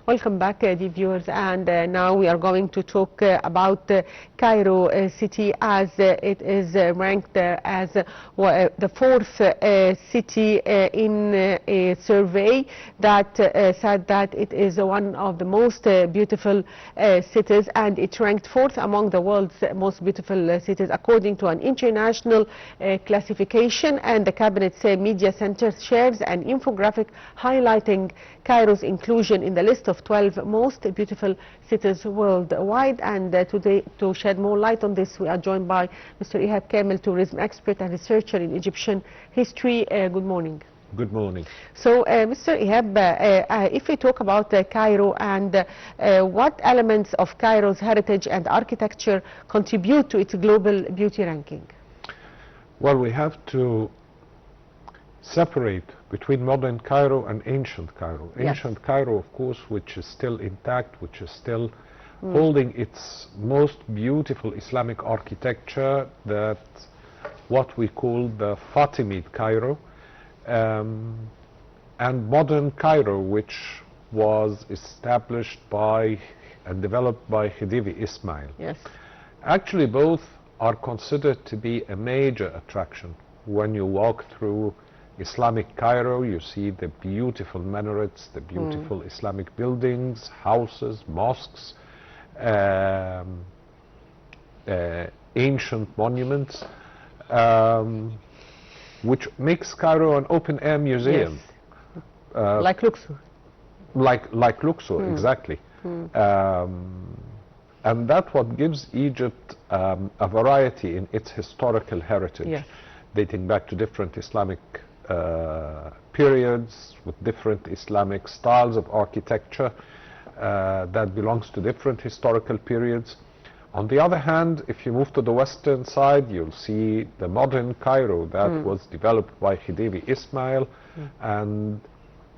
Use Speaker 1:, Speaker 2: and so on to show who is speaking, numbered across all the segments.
Speaker 1: Welcome back, dear viewers. And now we are going to talk about Cairo city, as it is ranked as the fourth city in a survey that said that it is one of the most beautiful cities, and it ranked fourth among the world's most beautiful cities according to an international classification. And the Cabinet's Media Center shares an infographic highlighting Cairo's inclusion in the list of 12 most beautiful cities worldwide. And today, to shed more light on this, we are joined by Mr. Ehab, Kamel, tourism expert and researcher in Egyptian history. Good morning.
Speaker 2: Good morning.
Speaker 1: So, Mr. Ehab, if we talk about Cairo and what elements of Cairo's heritage and architecture contribute to its global beauty ranking?
Speaker 2: Well, we have to separate between modern Cairo and ancient Cairo.
Speaker 1: Yes.
Speaker 2: Ancient Cairo, of course, which is still intact, which is still holding its most beautiful Islamic architecture, that what we call the Fatimid Cairo, and modern Cairo, which was established by and developed by Khedive Ismail.
Speaker 1: Yes.
Speaker 2: Actually, both are considered to be a major attraction. When you walk through Islamic Cairo, you see the beautiful minarets, the beautiful Islamic buildings, houses, mosques, ancient monuments, which makes Cairo an open-air museum.
Speaker 1: Yes. Like Luxor.
Speaker 2: Like Luxor, exactly. And that's what gives Egypt a variety in its historical heritage,
Speaker 1: yes,
Speaker 2: dating back to different Islamic periods with different Islamic styles of architecture that belongs to different historical periods. On the other hand, if you move to the western side, you'll see the modern Cairo that was developed by Khedive Ismail, and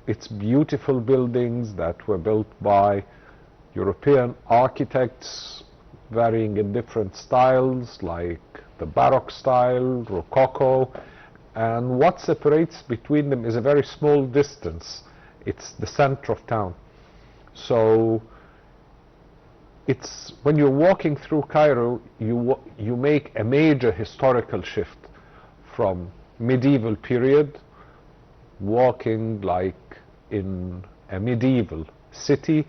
Speaker 2: its beautiful buildings that were built by European architects, varying in different styles, like the Baroque style, Rococo. And what separates between them is a very small distance. It's the center of town. So it's when you're walking through Cairo, you make a major historical shift from medieval period, walking like in a medieval city,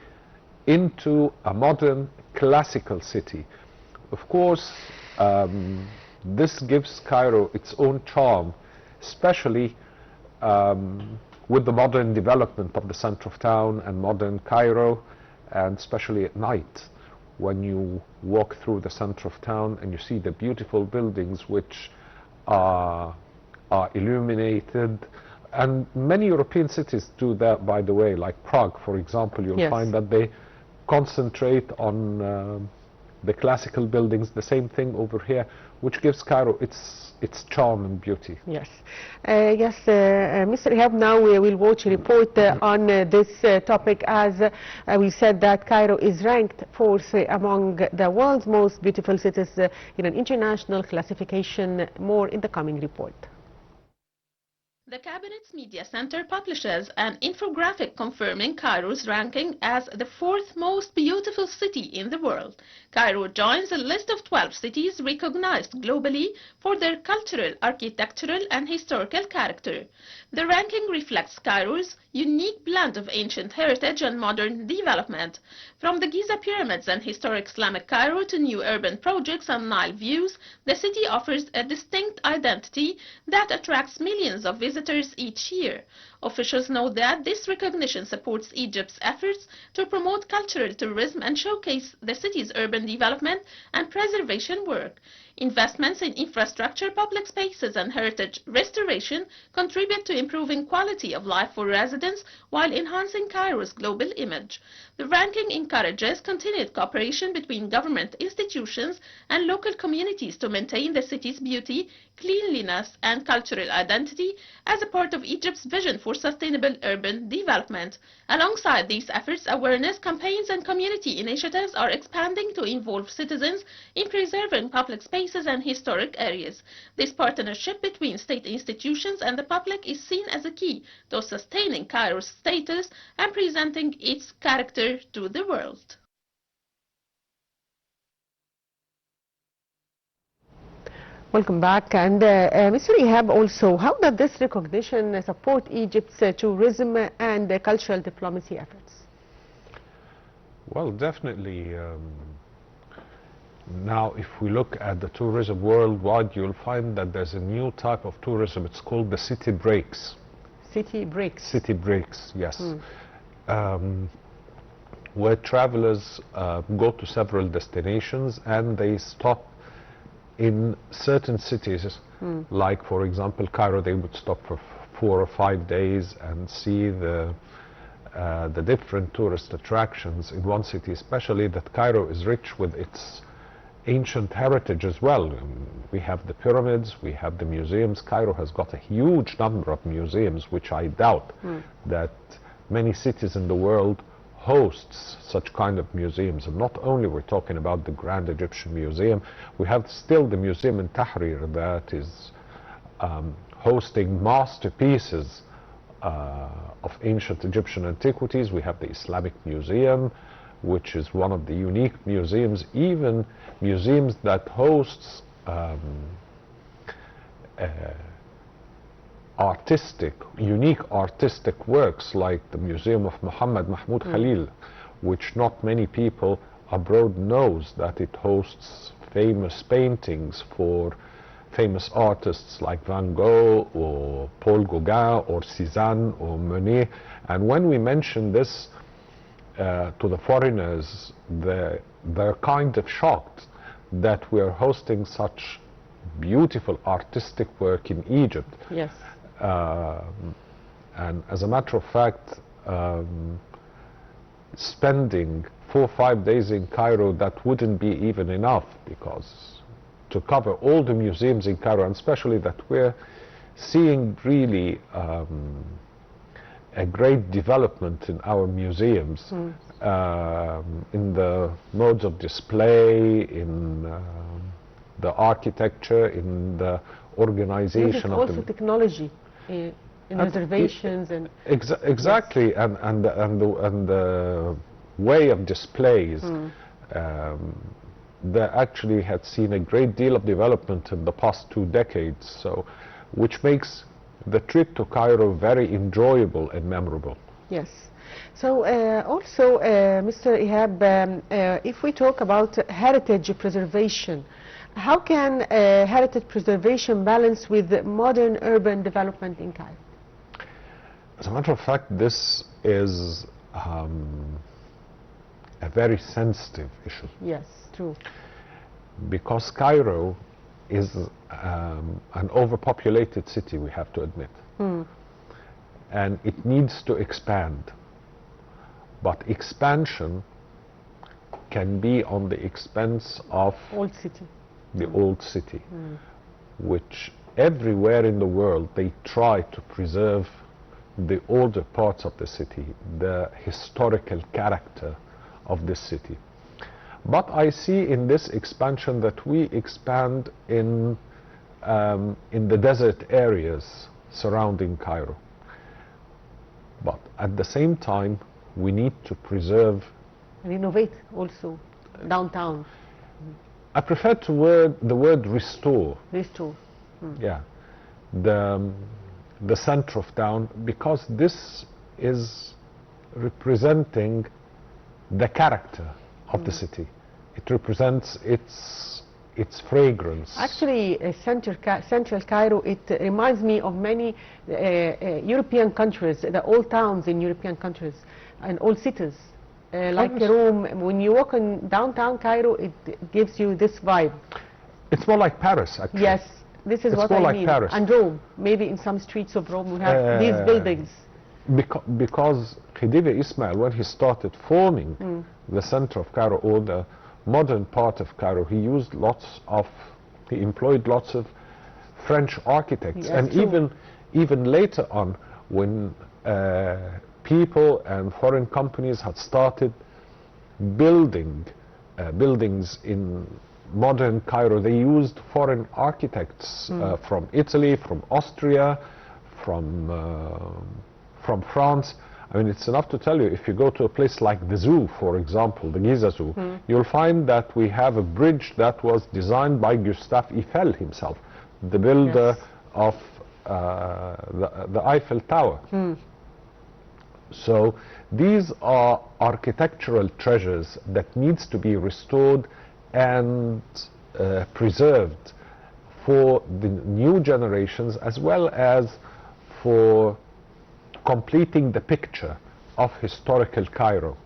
Speaker 2: into a modern classical city. Of course, this gives Cairo its own charm, especially with the modern development of the center of town and modern Cairo, and especially at night when you walk through the center of town and you see the beautiful buildings which are illuminated. And many European cities do that, by the way, like Prague, for example. You'll find that they concentrate on the classical buildings. The same thing over here, which gives Cairo its charm and beauty.
Speaker 1: Yes. Yes, Mr. Ehab, now we will watch a report on this topic, as we said that Cairo is ranked fourth among the world's most beautiful cities in an international classification. More in the coming report.
Speaker 3: The Cabinet's Media Center publishes an infographic confirming Cairo's ranking as the fourth most beautiful city in the world. Cairo joins a list of 12 cities recognized globally for their cultural, architectural, and historical character. The ranking reflects Cairo's unique blend of ancient heritage and modern development. From the Giza pyramids and historic Islamic Cairo to new urban projects and Nile views, the city offers a distinct identity that attracts millions of visitors each year. Officials note that this recognition supports Egypt's efforts to promote cultural tourism and showcase the city's urban development and preservation work. Investments in infrastructure, public spaces, and heritage restoration contribute to improving quality of life for residents while enhancing Cairo's global image. The ranking encourages continued cooperation between government institutions and local communities to maintain the city's beauty, cleanliness, and cultural identity as a part of Egypt's vision for for sustainable urban development. Alongside these efforts, awareness campaigns and community initiatives are expanding to involve citizens in preserving public spaces and historic areas. This partnership between state institutions and the public is seen as a key to sustaining Cairo's status and presenting its character to the world.
Speaker 1: Welcome back. And Mr. Ehab, also, how does this recognition support Egypt's tourism and cultural diplomacy efforts?
Speaker 2: Well, definitely. Now, if we look at the tourism worldwide, you'll find that there's a new type of tourism. It's called the city breaks.
Speaker 1: City breaks?
Speaker 2: City breaks, yes. Where travelers go to several destinations and they stop in certain cities, like, for example, Cairo. They would stop for 4 or 5 days and see the different tourist attractions in one city, especially that Cairo is rich with its ancient heritage as well. We have the pyramids, we have the museums. Cairo has got a huge number of museums, which I doubt that many cities in the world hosts such kind of museums. And not only we're talking about the Grand Egyptian Museum, we have still the museum in Tahrir that is hosting masterpieces of ancient Egyptian antiquities. We have the Islamic Museum, which is one of the unique museums, even museums that hosts unique artistic works, like the Museum of Muhammad Mahmoud Khalil, which not many people abroad knows that it hosts famous paintings for famous artists like Van Gogh or Paul Gauguin or Cézanne or Monet. And when we mention this to the foreigners, they're kind of shocked that we're hosting such beautiful artistic work in Egypt.
Speaker 1: Yes.
Speaker 2: And as a matter of fact, spending 4 or 5 days in Cairo, that wouldn't be even enough, because to cover all the museums in Cairo, and especially that we're seeing really a great development in our museums, in the modes of display, in the architecture, in the organization of
Speaker 1: also technology in reservations and
Speaker 2: exactly, yes. and the way of displays. They actually had seen a great deal of development in the past 2 decades, so which makes the trip to Cairo very enjoyable and memorable.
Speaker 1: Yes. So also, Mr. Ehab, if we talk about heritage preservation, how can heritage preservation balance with modern urban development in Cairo?
Speaker 2: As a matter of fact, this is a very sensitive issue.
Speaker 1: Yes, true.
Speaker 2: Because Cairo is an overpopulated city, we have to admit. And it needs to expand. But expansion can be on the expense of
Speaker 1: old city.
Speaker 2: The old city, which everywhere in the world they try to preserve the older parts of the city, the historical character of this city. But I see in this expansion that we expand in the desert areas surrounding Cairo. But at the same time, we need to preserve,
Speaker 1: renovate also downtown.
Speaker 2: I prefer the word restore.
Speaker 1: Restore.
Speaker 2: Yeah, the center of town, because this is representing the character of the city. It represents its fragrance.
Speaker 1: Actually, central Cairo, it reminds me of many European countries, the old towns in European countries and old cities. Like Rome, when you walk in downtown Cairo, it gives you this vibe.
Speaker 2: It's more like Paris, actually.
Speaker 1: Yes, this is what I mean.
Speaker 2: It's more like Paris.
Speaker 1: And Rome, maybe in some streets of Rome we have these buildings.
Speaker 2: Because Khedive Ismail, when he started forming the center of Cairo, or the modern part of Cairo, he employed lots of French architects.
Speaker 1: Yes,
Speaker 2: and even later on, when people and foreign companies had started building buildings in modern Cairo, they used foreign architects from Italy, from Austria, from France. I mean, it's enough to tell you, if you go to a place like the zoo, for example, the Giza Zoo, you'll find that we have a bridge that was designed by Gustave Eiffel himself, the builder of the Eiffel Tower. So these are architectural treasures that needs to be restored and preserved for the new generations, as well as for completing the picture of historical Cairo,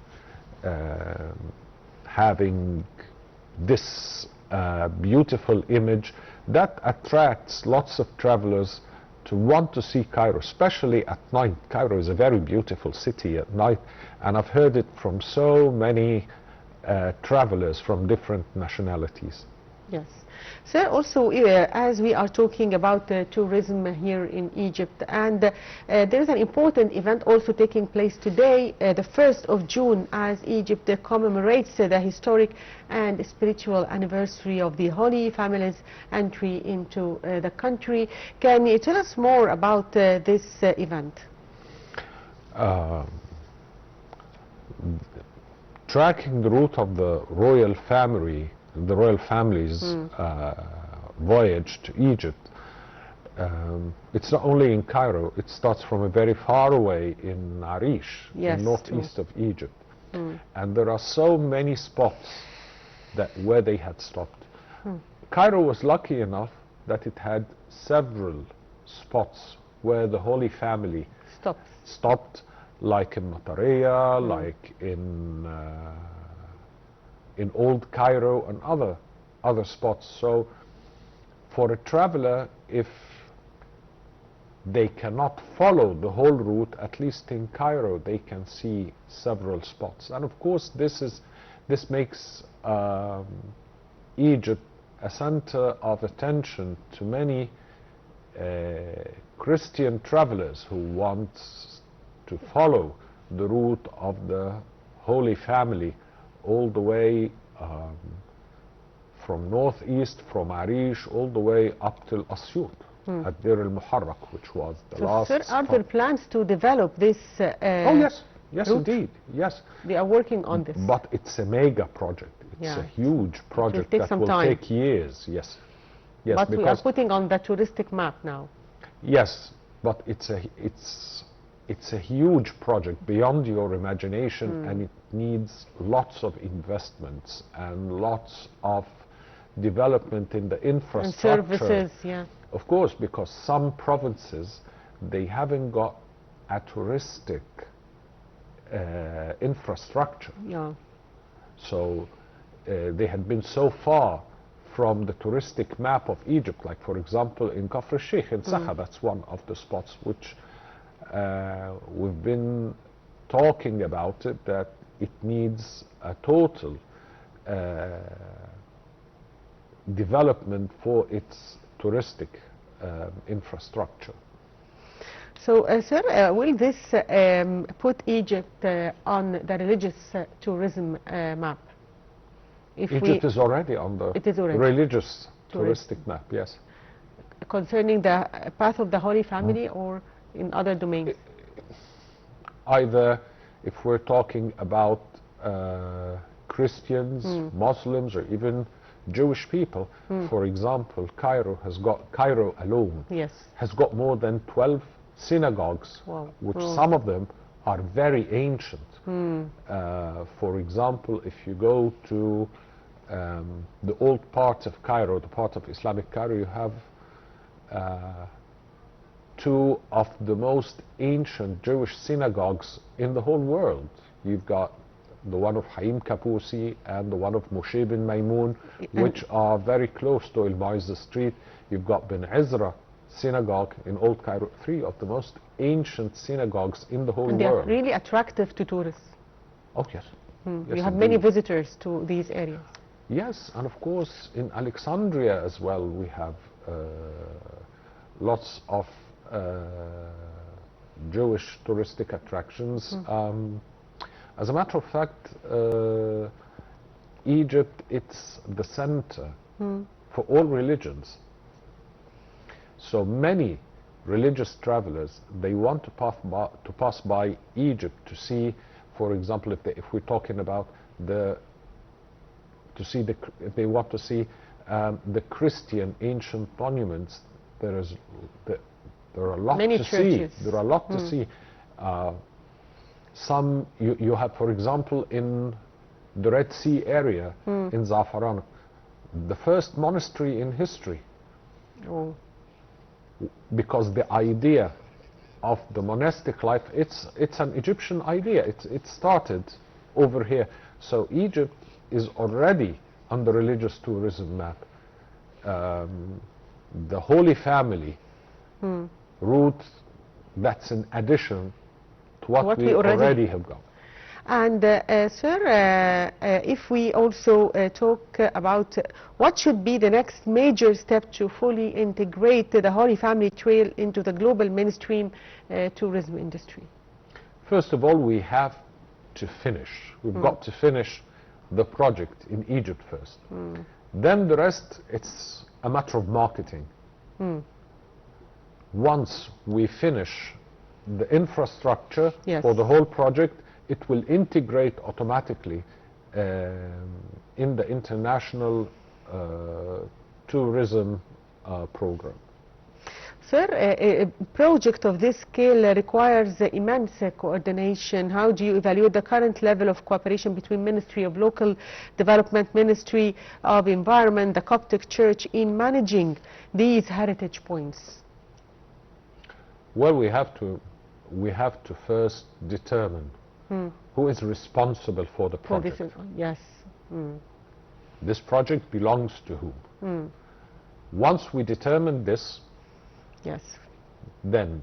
Speaker 2: having this beautiful image that attracts lots of travelers to want to see Cairo, especially at night. Cairo is a very beautiful city at night, and I've heard it from so many travelers from different nationalities.
Speaker 1: Yes. Sir, also, as we are talking about tourism here in Egypt, and there is an important event also taking place today, the 1st of June, as Egypt commemorates the historic and spiritual anniversary of the Holy Family's entry into the country. Can you tell us more about this event?
Speaker 2: Tracking the route of the royal family, the royal family's voyage to Egypt, it's not only in Cairo, it starts from a very far away in Arish, in northeast of Egypt. And there are so many spots that where they had stopped. Cairo was lucky enough that it had several spots where the Holy Family stopped, like in Matareya, like in Old Cairo and other spots. So for a traveler, if they cannot follow the whole route, at least in Cairo they can see several spots. And of course this makes Egypt a center of attention to many Christian travelers who want to follow the route of the Holy Family all the way from northeast, from Arish, all the way up till Asyut, at Deir al-Muharraq, which was the last
Speaker 1: sir, are there plans to develop this
Speaker 2: oh yes, yes
Speaker 1: route?
Speaker 2: Indeed, yes.
Speaker 1: They are working on this.
Speaker 2: But it's a mega project. It's a huge project that will take years, yes. Yes,
Speaker 1: but we are putting on the touristic map now.
Speaker 2: Yes, but it's a huge project beyond your imagination, and it needs lots of investments and lots of development in the infrastructure.
Speaker 1: And services,
Speaker 2: Of course, because some provinces, they haven't got a touristic infrastructure. So they had been so far from the touristic map of Egypt, like for example in Kafr Sheikh in Saha, that's one of the spots which we've been talking about it, that it needs a total development for its touristic infrastructure.
Speaker 1: So, sir, will this put Egypt on the religious tourism map?
Speaker 2: Egypt is already on the religious touristic map, yes.
Speaker 1: Concerning the path of the Holy Family or in other domains?
Speaker 2: Either if we're talking about Christians, Muslims, or even Jewish people. For example, Cairo alone has got more than 12 synagogues, which some of them are very ancient. For example, if you go to the old parts of Cairo, the part of Islamic Cairo, you have two of the most ancient Jewish synagogues in the whole world. You've got the one of Haim Kapusi and the one of Moshe bin Maimun, which are very close to El Maiza Street. You've got Ben Ezra Synagogue in Old Cairo, three of the most ancient synagogues in the whole world.
Speaker 1: They are really attractive to tourists.
Speaker 2: Oh, yes.
Speaker 1: You have many visitors to these areas.
Speaker 2: Yes, and of course in Alexandria as well we have lots of Jewish touristic attractions. As a matter of fact, Egypt, it's the center for all religions. So many religious travelers, they want to pass by Egypt to see, for example, if we're talking about if they want to see the Christian ancient monuments, there are a lot
Speaker 1: many
Speaker 2: to
Speaker 1: churches.
Speaker 2: see. There are a lot to see. Some you have, for example, in the Red Sea area in Zafaran, the first monastery in history.
Speaker 1: Oh.
Speaker 2: Because the idea of the monastic life, it's an Egyptian idea. It started over here. So Egypt is already on the religious tourism map. The Holy Family route, that's in addition to what we already have got.
Speaker 1: And sir, if we also talk about what should be the next major step to fully integrate the Holy Family Trail into the global mainstream tourism industry?
Speaker 2: First of all, we have to finish. We've got to finish the project in Egypt first. Then the rest, it's a matter of marketing. Once we finish the infrastructure for the whole project, it will integrate automatically in the international tourism program.
Speaker 1: Sir, a project of this scale requires immense coordination. How do you evaluate the current level of cooperation between Ministry of Local Development, Ministry of Environment, the Coptic Church in managing these heritage points?
Speaker 2: Well, we have to first determine who is responsible for the project.
Speaker 1: Yes.
Speaker 2: This project belongs to whom? Once we determine this, then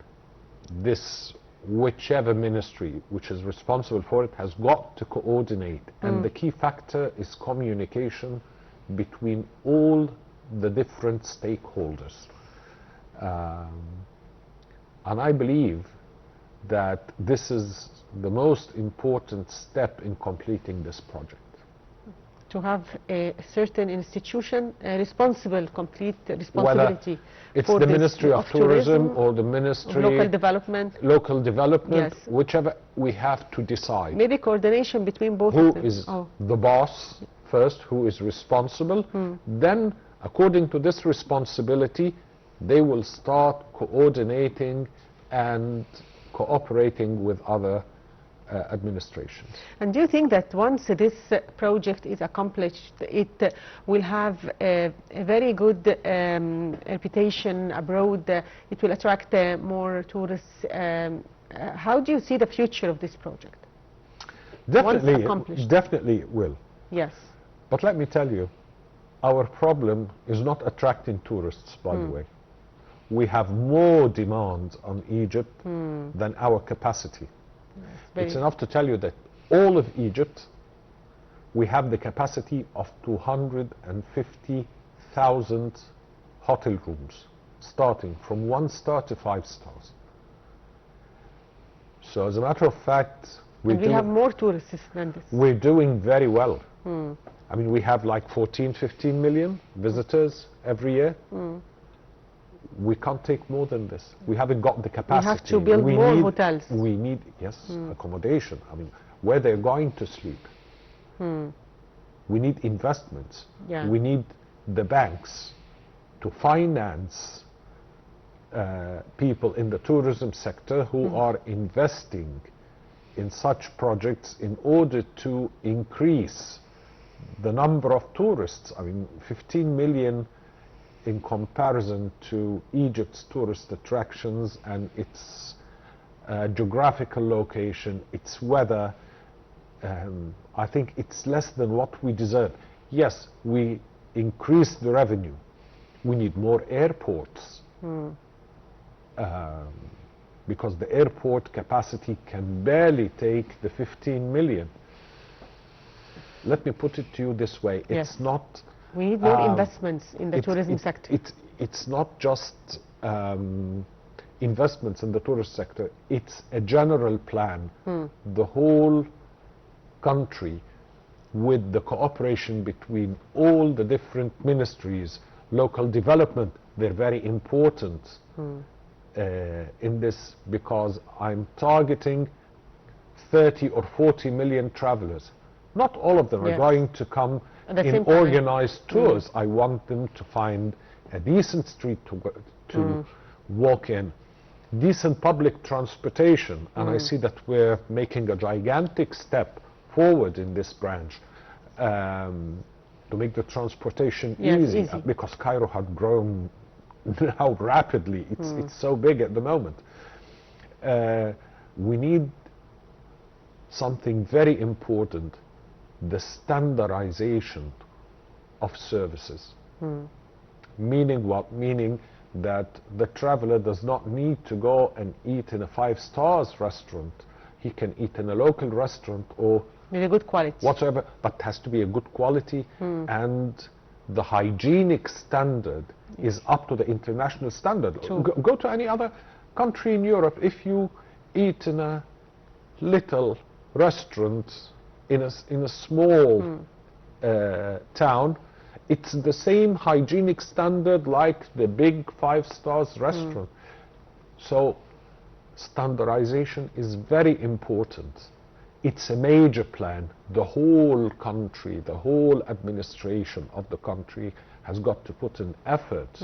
Speaker 2: whichever ministry which is responsible for it has got to coordinate. And the key factor is communication between all the different stakeholders. And I believe that this is the most important step in completing this project.
Speaker 1: To have a certain institution responsible, complete responsibility.
Speaker 2: Whether it's the Ministry of Tourism or the Ministry
Speaker 1: of Local Development,
Speaker 2: whichever, we have to decide.
Speaker 1: Maybe coordination between both
Speaker 2: who
Speaker 1: of them.
Speaker 2: is the boss first, who is responsible. Then, according to this responsibility, they will start coordinating and cooperating with other administrations. And
Speaker 1: do you think that once this project is accomplished, it will have a very good reputation abroad? It will attract more tourists. How do you see the future of this project?
Speaker 2: Definitely it will.
Speaker 1: Yes.
Speaker 2: But let me tell you, our problem is not attracting tourists, by the way. We have more demand on Egypt than our capacity. It's enough to tell you that all of Egypt, we have the capacity of 250,000 hotel rooms, starting from 1 star to 5 stars. So as a matter of fact,
Speaker 1: we have more tourists than this.
Speaker 2: We're doing very well. I mean, we have like 14, 15 million visitors every year. We can't take more than this. We haven't got the capacity.
Speaker 1: We have to build more hotels.
Speaker 2: We need, accommodation. I mean, where they're going to sleep. We need investments. We need the banks to finance people in the tourism sector who are investing in such projects in order to increase the number of tourists. I mean, 15 million in comparison to Egypt's tourist attractions and its geographical location, its weather, I think it's less than what we deserve. Yes, we increase the revenue. We need more airports because the airport capacity can barely take the 15 million. Let me put it to you this way. It's not...
Speaker 1: We need more investments in the tourism sector.
Speaker 2: It's not just investments in the tourist sector. It's a general plan. The whole country, with the cooperation between all the different ministries, local development, they're very important in this, because I'm targeting 30 or 40 million travelers. Not all of them are going to come in organized tours. I want them to find a decent street to walk in, decent public transportation, and I see that we're making a gigantic step forward in this branch to make the transportation easy, because Cairo had grown now rapidly. It's so big at the moment. We need something very important, the standardization of services. Meaning what? Meaning that the traveler does not need to go and eat in a 5-star restaurant. He can eat in a local restaurant or
Speaker 1: with a good quality
Speaker 2: whatsoever, but it has to be a good quality, and the hygienic standard is up to the international standard. Go to any other country in Europe. If you eat in a little restaurant in a small town, it's the same hygienic standard like the big 5-star restaurant. So standardization is very important. It's a major plan. The whole country, the whole administration of the country has got to put an effort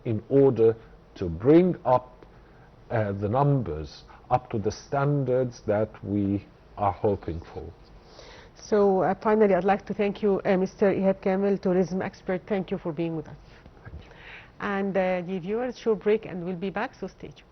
Speaker 2: in order to bring up the numbers up to the standards that we are hoping for.
Speaker 1: So finally, I'd like to thank you, Mr. Ehab Kamel, tourism expert. Thank you for being with us.
Speaker 2: Thank you.
Speaker 1: And the viewers, short break, and we'll be back, so stay tuned.